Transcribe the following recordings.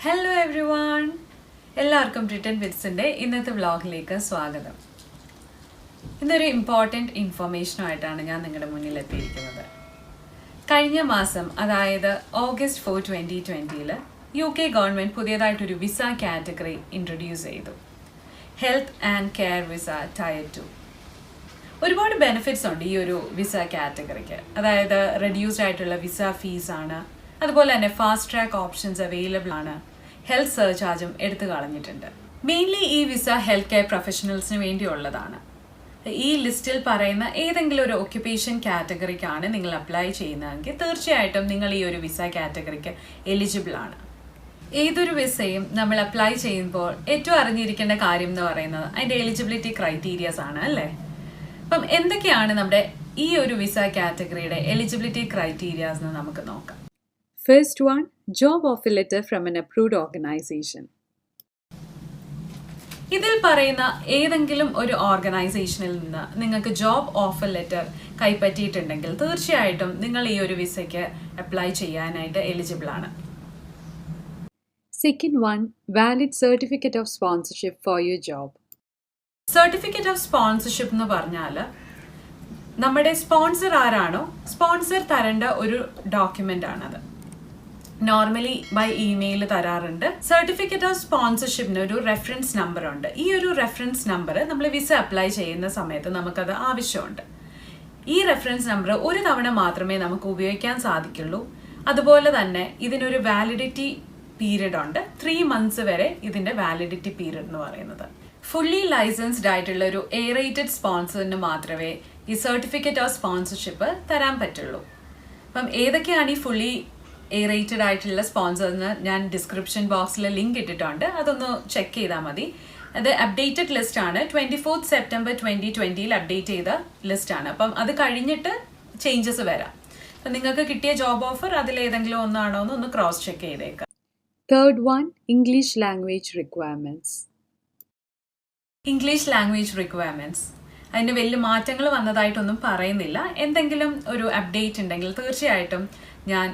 Hello every one, എല്ലാവർക്കും return വിറ്റ്സിൻ്റെ ഇന്നത്തെ വ്ളോഗിലേക്ക് സ്വാഗതം. ഇന്നൊരു ഇമ്പോർട്ടൻറ്റ് ഇൻഫർമേഷനുമായിട്ടാണ് ഞാൻ നിങ്ങളുടെ മുന്നിൽ എത്തിയിരിക്കുന്നത്. കഴിഞ്ഞ മാസം, അതായത് August 4, 2020 UK ഗവൺമെൻറ് പുതിയതായിട്ടൊരു വിസ കാറ്റഗറി ഇൻട്രൊഡ്യൂസ് ചെയ്തു. Health and care visa tier 2. ഒരുപാട് ബെനിഫിറ്റ്സ് ഉണ്ട് ഈ ഒരു വിസ കാറ്റഗറിക്ക്. അതായത് റെഡ്യൂസ്ഡ് ആയിട്ടുള്ള വിസ ഫീസാണ്, അതുപോലെ തന്നെ ഫാസ്റ്റ് ട്രാക്ക് ഓപ്ഷൻസ് അവൈലബിൾ ആണ്, ഹെൽത്ത് സർചാർജും എടുത്തു കളഞ്ഞിട്ടുണ്ട്. മെയിൻലി ഈ വിസ ഹെൽത്ത് കെയർ പ്രൊഫഷണൽസിന് വേണ്ടിയുള്ളതാണ്. ഈ ലിസ്റ്റിൽ പറയുന്ന ഏതെങ്കിലും ഒരു ഓക്യുപ്പേഷൻ കാറ്റഗറിക്കാണ് നിങ്ങൾ അപ്ലൈ ചെയ്യുന്നതെങ്കിൽ തീർച്ചയായിട്ടും നിങ്ങൾ ഈ ഒരു വിസ കാറ്റഗറിക്ക് എലിജിബിൾ ആണ്. ഏതൊരു വിസയും നമ്മൾ അപ്ലൈ ചെയ്യുമ്പോൾ ഏറ്റവും അറിഞ്ഞിരിക്കേണ്ട കാര്യം എന്ന് പറയുന്നത് അതിൻ്റെ എലിജിബിലിറ്റി ക്രൈറ്റീരിയസ് ആണ്, അല്ലേ? അപ്പം എന്തൊക്കെയാണ് നമ്മുടെ ഈ ഒരു വിസ കാറ്റഗറിയുടെ എലിജിബിലിറ്റി ക്രൈറ്റീരിയാസ് എന്ന് നമുക്ക് നോക്കാം. First one, job offer letter from an approved organization. ഇതിൽ പറയുന്ന ഏതെങ്കിലും ഒരു ഓർഗനൈസേഷനിൽ നിന്ന് നിങ്ങൾക്ക് ജോബ് ഓഫർ ലെറ്റർ കൈപ്പറ്റിയിട്ടുണ്ടെങ്കിൽ തീർച്ചയായിട്ടും നിങ്ങൾ ഈ ഒരു വിസയ്ക്ക് അപ്ലൈ ചെയ്യാനായിട്ട് എലിജിബിൾ ആണ്. Second one, valid certificate of sponsorship for your job. Certificate of sponsorship എന്ന് പറഞ്ഞാൽ നമ്മുടെ സ്പോൺസർ ആരാണോ സ്പോൺസർ തരേണ്ട ഒരു ഡോക്യുമെൻ്റ് ആണത്. നോർമലി ബൈ ഇമെയിൽ തരാറുണ്ട്. സർട്ടിഫിക്കറ്റ് ഓഫ് സ്പോൺസർഷിപ്പിന് ഒരു റെഫറൻസ് നമ്പർ ഉണ്ട്. ഈ ഒരു റെഫറൻസ് നമ്പർ നമ്മൾ വിസ അപ്ലൈ ചെയ്യുന്ന സമയത്ത് നമുക്കത് ആവശ്യമുണ്ട്. ഈ റെഫറൻസ് നമ്പർ ഒരു തവണ മാത്രമേ നമുക്ക് ഉപയോഗിക്കാൻ സാധിക്കുള്ളൂ. അതുപോലെ തന്നെ ഇതിനൊരു വാലിഡിറ്റി പീരീഡ് ഉണ്ട്. 3 months വരെ ഇതിൻ്റെ വാലിഡിറ്റി പീരീഡ് എന്ന് പറയുന്നത്. ഫുള്ളി ലൈസൻസ്ഡ് ആയിട്ടുള്ള ഒരു എയറേറ്റഡ് സ്പോൺസറിന് മാത്രമേ ഈ സർട്ടിഫിക്കറ്റ് ഓഫ് സ്പോൺസർഷിപ്പ് തരാൻ പറ്റുള്ളൂ. അപ്പം ഏതൊക്കെയാണ് ഈ ഫുള്ളി എയറേറ്റഡ് ആയിട്ടുള്ള സ്പോൺസറിന് ഞാൻ ഡിസ്ക്രിപ്ഷൻ ബോക്സിൽ ലിങ്ക് ഇട്ടിട്ടുണ്ട്, അതൊന്ന് ചെക്ക് ചെയ്താൽ മതി. അത് അപ്ഡേറ്റഡ് ലിസ്റ്റ് ആണ്. 24 September 2020 അപ്ഡേറ്റ് ചെയ്ത ലിസ്റ്റ് ആണ്. അപ്പം അത് കഴിഞ്ഞിട്ട് ചേഞ്ചസ് വരാം. അപ്പം നിങ്ങൾക്ക് കിട്ടിയ ജോബ് ഓഫർ അതിലേതെങ്കിലും ഒന്നാണോ എന്ന് ഒന്ന് ക്രോസ് ചെക്ക് ചെയ്തേക്കാം. Third one, English language requirements. English language requirements അതിന് വലിയ മാറ്റങ്ങൾ വന്നതായിട്ടൊന്നും പറയുന്നില്ല. എന്തെങ്കിലും ഒരു അപ്ഡേറ്റ് ഉണ്ടെങ്കിൽ തീർച്ചയായിട്ടും ഞാൻ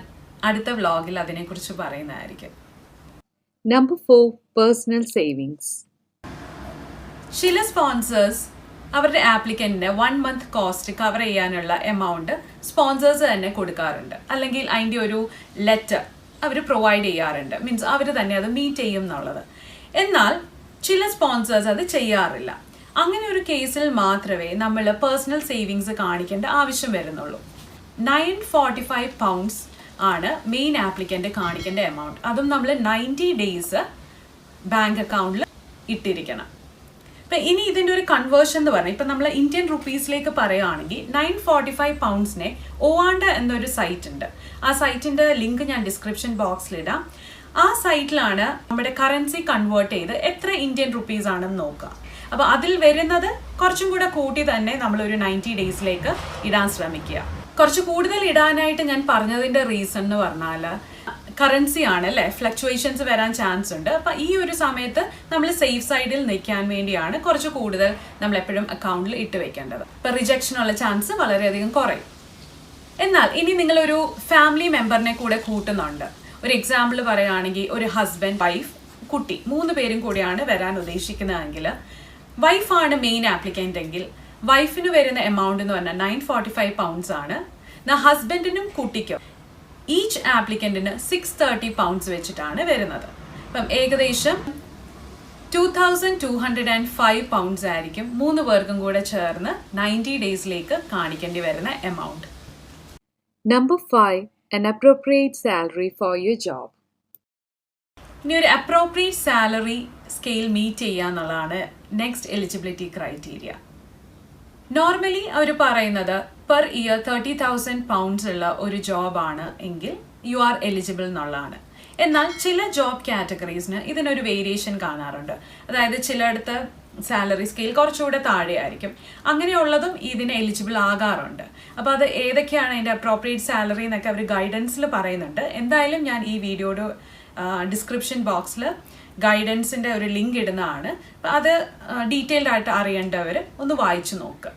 അടുത്ത വ്ളോഗിൽ അതിനെക്കുറിച്ച് പറയുന്നതായിരിക്കും. Number 4, personal savings. ചില സ്പോൺസേഴ്സ് അവരുടെ ആപ്ലിക്കൻറ്റിന് 1 month കോസ്റ്റ് കവർ ചെയ്യാനുള്ള എമൗണ്ട് സ്പോൺസേഴ്സ് തന്നെ കൊടുക്കാറുണ്ട്, അല്ലെങ്കിൽ അതിൻ്റെ ഒരു ലെറ്റർ അവർ പ്രൊവൈഡ് ചെയ്യാറുണ്ട്. മീൻസ് അവർ തന്നെ അത് മീറ്റ് ചെയ്യും എന്നുള്ളത്. എന്നാൽ ചില സ്പോൺസേഴ്സ് അത് ചെയ്യാറില്ല. അങ്ങനെ ഒരു കേസിൽ മാത്രമേ നമ്മൾ പേഴ്സണൽ സേവിങ്സ് കാണിക്കേണ്ട ആവശ്യം വരുന്നുള്ളൂ. £945 ആണ് മെയിൻ ആപ്ലിക്കൻ്റ് കാണിക്കേണ്ട എമൗണ്ട്. അതും നമ്മൾ 90 days ബാങ്ക് അക്കൗണ്ടിൽ ഇട്ടിരിക്കണം. അപ്പം ഇനി ഇതിൻ്റെ ഒരു കൺവേർഷൻ എന്ന് പറഞ്ഞാൽ ഇപ്പം നമ്മൾ ഇന്ത്യൻ റുപ്പീസിലേക്ക് പറയുകയാണെങ്കിൽ £945 ഒവാണ്ട എന്നൊരു സൈറ്റ് ഉണ്ട്. ആ സൈറ്റിൻ്റെ ലിങ്ക് ഞാൻ ഡിസ്ക്രിപ്ഷൻ ബോക്സിലിടാം. ആ സൈറ്റിലാണ് നമ്മുടെ കറൻസി കൺവേർട്ട് ചെയ്ത് എത്ര ഇന്ത്യൻ റുപ്പീസ് ആണെന്ന് നോക്കുക. അപ്പോൾ അതിൽ വരുന്നത് കുറച്ചും കൂടെ കൂട്ടി തന്നെ നമ്മളൊരു 90 daysലേക്ക് ഇടാൻ ശ്രമിക്കുക. കുറച്ച് കൂടുതൽ ഇടാനായിട്ട് ഞാൻ പറഞ്ഞതിൻ്റെ റീസൺ എന്ന് പറഞ്ഞാൽ കറൻസി ആണ്, അല്ലേ? ഫ്ലക്ച്വേഷൻസ് വരാൻ ചാൻസ് ഉണ്ട്. അപ്പം ഈ ഒരു സമയത്ത് നമ്മൾ സേഫ് സൈഡിൽ നിൽക്കാൻ വേണ്ടിയാണ് കുറച്ച് കൂടുതൽ നമ്മൾ എപ്പോഴും അക്കൗണ്ടിൽ ഇട്ട് വെക്കേണ്ടത്. ഇപ്പം റിജക്ഷനുള്ള ചാൻസ് വളരെയധികം കുറയും. എന്നാൽ ഇനി നിങ്ങളൊരു ഫാമിലി മെമ്പറിനെ കൂടെ കൂട്ടുന്നുണ്ട്. ഒരു എക്സാമ്പിൾ പറയുകയാണെങ്കിൽ ഒരു ഹസ്ബൻഡ്, വൈഫ്, കുട്ടി, 3 പേരും കൂടിയാണ് വരാൻ ഉദ്ദേശിക്കുന്നതെങ്കിൽ വൈഫാണ് മെയിൻ ആപ്ലിക്കൻ്റ് എങ്കിൽ വൈഫിന് വരുന്ന എമൗണ്ട് എന്ന് പറഞ്ഞാൽ £945 ആണ്. ഹസ്ബൻഡിനും കുട്ടിക്കും ഈച്ച് ആപ്ലിക്കൻറ്റിന് £630 വെച്ചിട്ടാണ് വരുന്നത്. അപ്പം ഏകദേശം £2205 ആയിരിക്കും 3 പേർക്കും കൂടെ ചേർന്ന് 90 daysലേക്ക് കാണിക്കേണ്ടി വരുന്ന amount. Number 5, an appropriate salary for your job. ഇനി ഒരു അപ്രോപ്രിയേറ്റ് സാലറി സ്കെയിൽ മീറ്റ് ചെയ്യുക എന്നുള്ളതാണ് നെക്സ്റ്റ് എലിജിബിലിറ്റി ക്രൈറ്റീരിയ. നോർമലി അവർ പറയുന്നത് പെർ ഇയർ £30,000 ഉള്ള ഒരു ജോബാണ് എങ്കിൽ യു ആർ എലിജിബിൾ എന്നുള്ളതാണ്. എന്നാൽ ചില ജോബ് കാറ്റഗറീസിന് ഇതിനൊരു വേരിയേഷൻ കാണാറുണ്ട്. അതായത് ചിലയിടത്ത് സാലറി സ്കെയിൽ കുറച്ചുകൂടെ താഴെയായിരിക്കും. അങ്ങനെയുള്ളതും ഇതിന് എലിജിബിൾ ആകാറുണ്ട്. അപ്പോൾ അത് ഏതൊക്കെയാണ് അതിൻ്റെ അപ്രോപ്രിയേറ്റ് സാലറി എന്നൊക്കെ അവർ ഗൈഡൻസിൽ പറയുന്നുണ്ട്. എന്തായാലും ഞാൻ ഈ വീഡിയോയുടെ ഡിസ്ക്രിപ്ഷൻ ബോക്സിൽ ഗൈഡൻസിൻ്റെ ഒരു ലിങ്ക് ഇടുന്നതാണ്. അത് ഡീറ്റെയിൽഡ് ആയിട്ട് അറിയേണ്ടവർ ഒന്ന് വായിച്ചു നോക്കുക.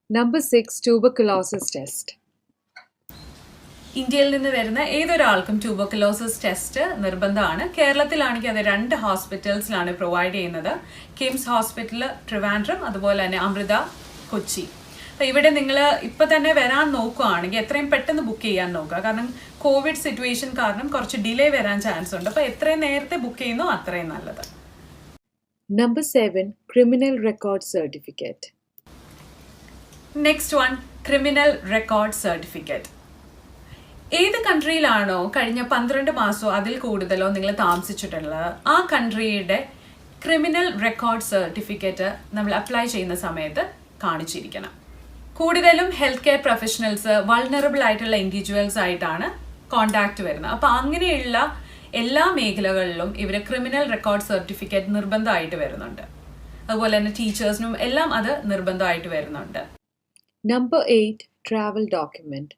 Number 6, tuberculosis test. ഇന്ത്യയിൽ നിന്ന് വരുന്ന ഏതൊരാൾക്കും ട്യൂബർക്കുലോസിസ് ടെസ്റ്റ് നിർബന്ധമാണ്. കേരളത്തിലാണെങ്കിൽ അത് 2 ഹോസ്പിറ്റൽസിലാണ് പ്രൊവൈഡ് ചെയ്യുന്നത്. കിംസ് ഹോസ്പിറ്റൽ ട്രിവാൻഡ്രം, അതുപോലെ തന്നെ അമൃത കൊച്ചി. അപ്പോൾ ഇവിടെ നിങ്ങൾ ഇപ്പം തന്നെ വരാൻ നോക്കുകയാണെങ്കിൽ എത്രയും പെട്ടെന്ന് ബുക്ക് ചെയ്യാൻ നോക്കുക. കാരണം കോവിഡ് സിറ്റുവേഷൻ കാരണം കുറച്ച് ഡിലേ വരാൻ ചാൻസ് ഉണ്ട്. അപ്പോൾ എത്രയും നേരത്തെ ബുക്ക് ചെയ്യുന്നോ അത്രയും നല്ലത്. Number 7. Criminal Record Certificate. Next one, criminal record certificate. ഏത് കൺട്രിയിലാണോ കഴിഞ്ഞ 12 മാസമോ അതിൽ കൂടുതലോ നിങ്ങൾ താമസിച്ചിട്ടുള്ളത്, ആ കൺട്രിയുടെ ക്രിമിനൽ റെക്കോർഡ് സർട്ടിഫിക്കറ്റ് നമ്മൾ അപ്ലൈ ചെയ്യുന്ന സമയത്ത് കാണിച്ചിരിക്കണം. കൂടുതലും ഹെൽത്ത് കെയർ പ്രൊഫഷണൽസ് വൾണറബിൾ ആയിട്ടുള്ള ഇൻഡിവിജ്വൽസ് ആയിട്ടാണ് കോണ്ടാക്ട് വരുന്നത്. അപ്പോൾ അങ്ങനെയുള്ള എല്ലാ മേഖലകളിലും ഇവർ ക്രിമിനൽ റെക്കോർഡ് സർട്ടിഫിക്കറ്റ് നിർബന്ധമായിട്ട് വരുന്നുണ്ട്. അതുപോലെ തന്നെ ടീച്ചേഴ്സിനും എല്ലാം അത് നിർബന്ധമായിട്ട് വരുന്നുണ്ട്. Number 8. Travel Document.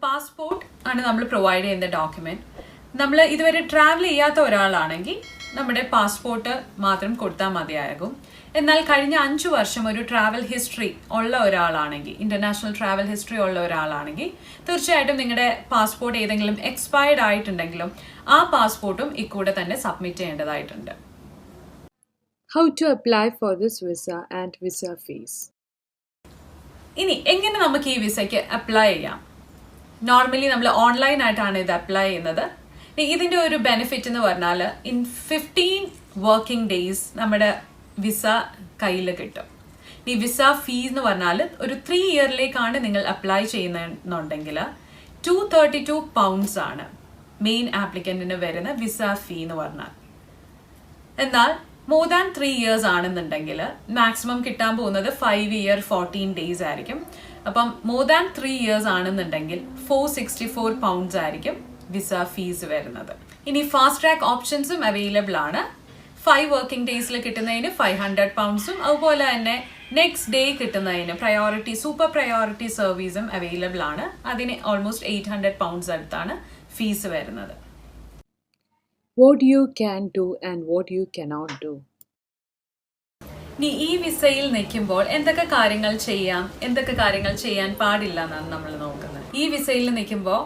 പാസ്പോർട്ട് ആണ് നമ്മൾ പ്രൊവൈഡ് ചെയ്യുന്ന ഡോക്യുമെന്റ്. നമ്മൾ ഇതുവരെ ട്രാവൽ ചെയ്യാത്ത ഒരാളാണെങ്കിൽ നമ്മുടെ പാസ്പോർട്ട് മാത്രം കൊടുത്താൽ മതിയാകും. എന്നാൽ കഴിഞ്ഞ 5 വർഷം ഒരു ട്രാവൽ ഹിസ്റ്ററി ഉള്ള ഒരാളാണെങ്കിൽ, ഇന്റർനാഷണൽ ട്രാവൽ ഹിസ്റ്ററി ഉള്ള ഒരാളാണെങ്കിൽ തീർച്ചയായിട്ടും നിങ്ങളുടെ പാസ്പോർട്ട് ഏതെങ്കിലും എക്സ്പയർഡ് ആയിട്ടുണ്ടെങ്കിലും ആ പാസ്പോർട്ടും ഇക്കൂടെ തന്നെ സബ്മിറ്റ് ചെയ്യേണ്ടതായിട്ടുണ്ട്. How to apply for this visa and visa fees. ഇനി എങ്ങനെ നമുക്ക് ഈ വിസയ്ക്ക് അപ്ലൈ ചെയ്യാം? നോർമലി നമ്മൾ ഓൺലൈനായിട്ടാണ് ഇത് അപ്ലൈ ചെയ്യുന്നത്. ഇതിൻ്റെ ഒരു ബെനിഫിറ്റ് എന്ന് പറഞ്ഞാൽ ഇൻ 15 വർക്കിംഗ് ഡേയ്സ് നമ്മുടെ വിസ കയ്യിൽ കിട്ടും. ഈ വിസ ഫീസ് എന്ന് പറഞ്ഞാൽ ഒരു 3 ഇയറിലേക്കാണ് നിങ്ങൾ അപ്ലൈ ചെയ്യുന്നുണ്ടെങ്കിൽ 232 pounds ആണ് മെയിൻ ആപ്ലിക്കൻറ്റിന് വരുന്ന വിസ ഫീ എന്ന് പറഞ്ഞാൽ. എന്നാൽ മോർ ദാൻ 3 ഇയേഴ്സ് ആണെന്നുണ്ടെങ്കിൽ മാക്സിമം കിട്ടാൻ പോകുന്നത് 5 ഇയർ 14 days ആയിരിക്കും. അപ്പം മോർ ദാൻ 3 ഇയേഴ്സ് ആണെന്നുണ്ടെങ്കിൽ 464 pounds ആയിരിക്കും വിസ ഫീസ് വരുന്നത്. ഇനി ഫാസ്റ്റ് ട്രാക്ക് ഓപ്ഷൻസും അവൈലബിൾ ആണ്. 5 വർക്കിംഗ് ഡേയ്സിൽ കിട്ടുന്നതിന് 500 pounds, അതുപോലെ തന്നെ നെക്സ്റ്റ് ഡേ കിട്ടുന്നതിന് പ്രയോറിറ്റി സൂപ്പർ പ്രയോറിറ്റി സർവീസും അവൈലബിൾ ആണ്. അതിന് ഓൾമോസ്റ്റ് 800 pounds അടുത്താണ് ഫീസ് വരുന്നത്. What you can do and what you cannot do. ഇനി ഈ വിസയിൽ നിൽക്കുമ്പോൾ എന്തൊക്കെ കാര്യങ്ങൾ ചെയ്യാം, എന്തൊക്കെ കാര്യങ്ങൾ ചെയ്യാൻ പാടില്ല എന്നാണ് നമ്മൾ നോക്കുന്നത്. ഈ വിസയിൽ നിൽക്കുമ്പോൾ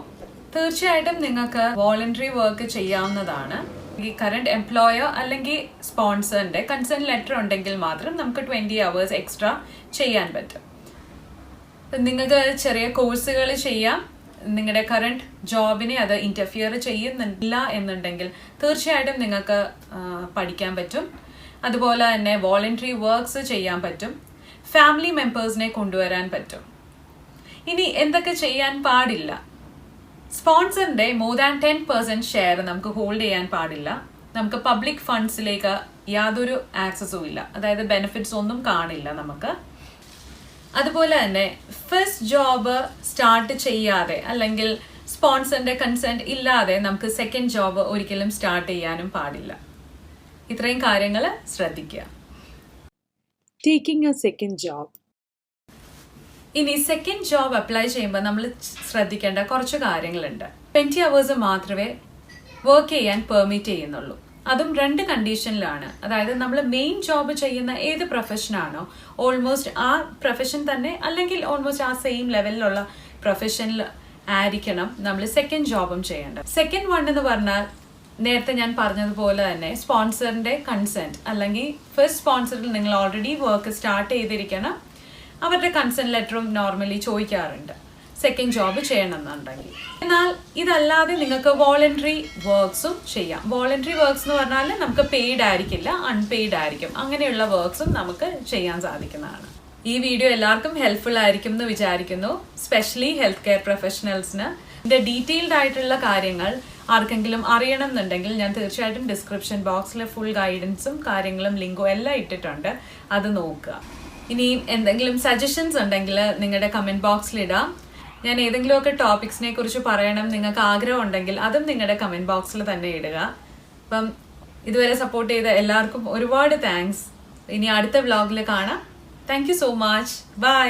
തീർച്ചയായിട്ടും നിങ്ങൾക്ക് വോളണ്ടറി വർക്ക് ചെയ്യാവുന്നതാണ്. ഈ കറണ്ട് എംപ്ലോയർ അല്ലെങ്കിൽ സ്പോൺസറിന്റെ കൺസേൺ ലെറ്റർ ഉണ്ടെങ്കിൽ മാത്രം നമുക്ക് 20 hours എക്സ്ട്രാ ചെയ്യാൻ പറ്റും. നിങ്ങൾക്ക് ചെറിയ കോഴ്സുകൾ ചെയ്യാം. നിങ്ങളുടെ കറണ്ട് ജോബിനെ അത് ഇന്റർഫിയർ ചെയ്യുന്നില്ല എന്നുണ്ടെങ്കിൽ തീർച്ചയായിട്ടും നിങ്ങൾക്ക് പഠിക്കാൻ പറ്റും. അതുപോലെ തന്നെ വോളണ്ടറി വർക്ക്സ് ചെയ്യാൻ പറ്റും. ഫാമിലി മെമ്പേഴ്സിനെ കൊണ്ടുവരാൻ പറ്റും. ഇനി എന്തൊക്കെ ചെയ്യാൻ പാടില്ല? സ്പോൺസറിന്റെ മോർ ദാൻ 10% ഷെയർ നമുക്ക് ഹോൾഡ് ചെയ്യാൻ പാടില്ല. നമുക്ക് പബ്ലിക് ഫണ്ട്സിലേക്ക് യാതൊരു ആക്സസും ഇല്ല, അതായത് ബെനിഫിറ്റ്സ് ഒന്നും കാണില്ല നമുക്ക്. അതുപോലെ തന്നെ ഫസ്റ്റ് ജോബ് സ്റ്റാർട്ട് ചെയ്യാതെ അല്ലെങ്കിൽ സ്പോൺസറിന്റെ കൺസെന്റ് ഇല്ലാതെ നമുക്ക് സെക്കൻഡ് ജോബ് ഒരിക്കലും സ്റ്റാർട്ട് ചെയ്യാനും പാടില്ല. ഇത്രയും കാര്യങ്ങൾ ശ്രദ്ധിക്കുക. Taking a second job. ഇനി സെക്കൻഡ് ജോബ് അപ്ലൈ ചെയ്യുമ്പോൾ നമ്മൾ ശ്രദ്ധിക്കേണ്ട കുറച്ച് കാര്യങ്ങളുണ്ട്. 20 hours മാത്രമേ വർക്ക് ചെയ്യാൻ പെർമിറ്റ് ചെയ്യുന്നുള്ളൂ. അതും 2 കണ്ടീഷനിലാണ്. അതായത് നമ്മൾ മെയിൻ ജോബ് ചെയ്യുന്ന ഏത് പ്രൊഫഷനാണോ ഓൾമോസ്റ്റ് ആ പ്രൊഫഷൻ തന്നെ അല്ലെങ്കിൽ ഓൾമോസ്റ്റ് ആ സെയിം ലെവലിലുള്ള പ്രൊഫഷനിൽ ആയിരിക്കണം നമ്മൾ സെക്കൻഡ് ജോബും ചെയ്യേണ്ടത്. സെക്കൻഡ് വൺ എന്ന് പറഞ്ഞാൽ നേരത്തെ ഞാൻ പറഞ്ഞതുപോലെ തന്നെ സ്പോൺസറിന്റെ കൺസെന്റ് അല്ലെങ്കിൽ ഫസ്റ്റ് സ്പോൺസറിൽ നിങ്ങൾ ഓൾറെഡി വർക്ക് സ്റ്റാർട്ട് ചെയ്തിരിക്കണം. അവരുടെ കൺസെന്റ് ലെറ്ററും നോർമലി ചോദിക്കാറുണ്ട് സെക്കൻഡ് ജോബ് ചെയ്യണമെന്നുണ്ടെങ്കിൽ. എന്നാൽ ഇതല്ലാതെ നിങ്ങൾക്ക് വോളണ്ടറി വർക്ക്സും ചെയ്യാം. വോളണ്ടറി വർക്ക്സ് എന്ന് പറഞ്ഞാൽ നമുക്ക് പെയ്ഡ് ആയിരിക്കില്ല, അൺപെയ്ഡ് ആയിരിക്കും. അങ്ങനെയുള്ള വർക്ക്സും നമുക്ക് ചെയ്യാൻ സാധിക്കുന്നതാണ്. ഈ വീഡിയോ എല്ലാവർക്കും ഹെൽപ്ഫുൾ ആയിരിക്കും എന്ന് വിചാരിക്കുന്നു, സ്പെഷ്യലി ഹെൽത്ത് കെയർ പ്രൊഫഷണൽസിന്. ഇതിന്റെ ഡീറ്റെയിൽഡ് ആയിട്ടുള്ള കാര്യങ്ങൾ ആർക്കെങ്കിലും അറിയണം എന്നുണ്ടെങ്കിൽ ഞാൻ തീർച്ചയായിട്ടും ഡിസ്ക്രിപ്ഷൻ ബോക്സിൽ ഫുൾ ഗൈഡൻസും കാര്യങ്ങളും ലിങ്കും എല്ലാം ഇട്ടിട്ടുണ്ട്, അത് നോക്കുക. ഇനി എന്തെങ്കിലും സജഷൻസ് ഉണ്ടെങ്കിൽ നിങ്ങളുടെ കമൻറ്റ് ബോക്സിലിടാം. ഞാൻ ഏതെങ്കിലുമൊക്കെ ടോപ്പിക്സിനെ കുറിച്ച് പറയണം നിങ്ങൾക്ക് ആഗ്രഹം ഉണ്ടെങ്കിൽ അതും നിങ്ങളുടെ കമൻറ്റ് ബോക്സിൽ തന്നെ ഇടുക. അപ്പം ഇതുവരെ സപ്പോർട്ട് ചെയ്ത എല്ലാവർക്കും ഒരുപാട് താങ്ക്സ്. ഇനി അടുത്ത വ്ളോഗിൽ കാണാം. Thank you so much. By.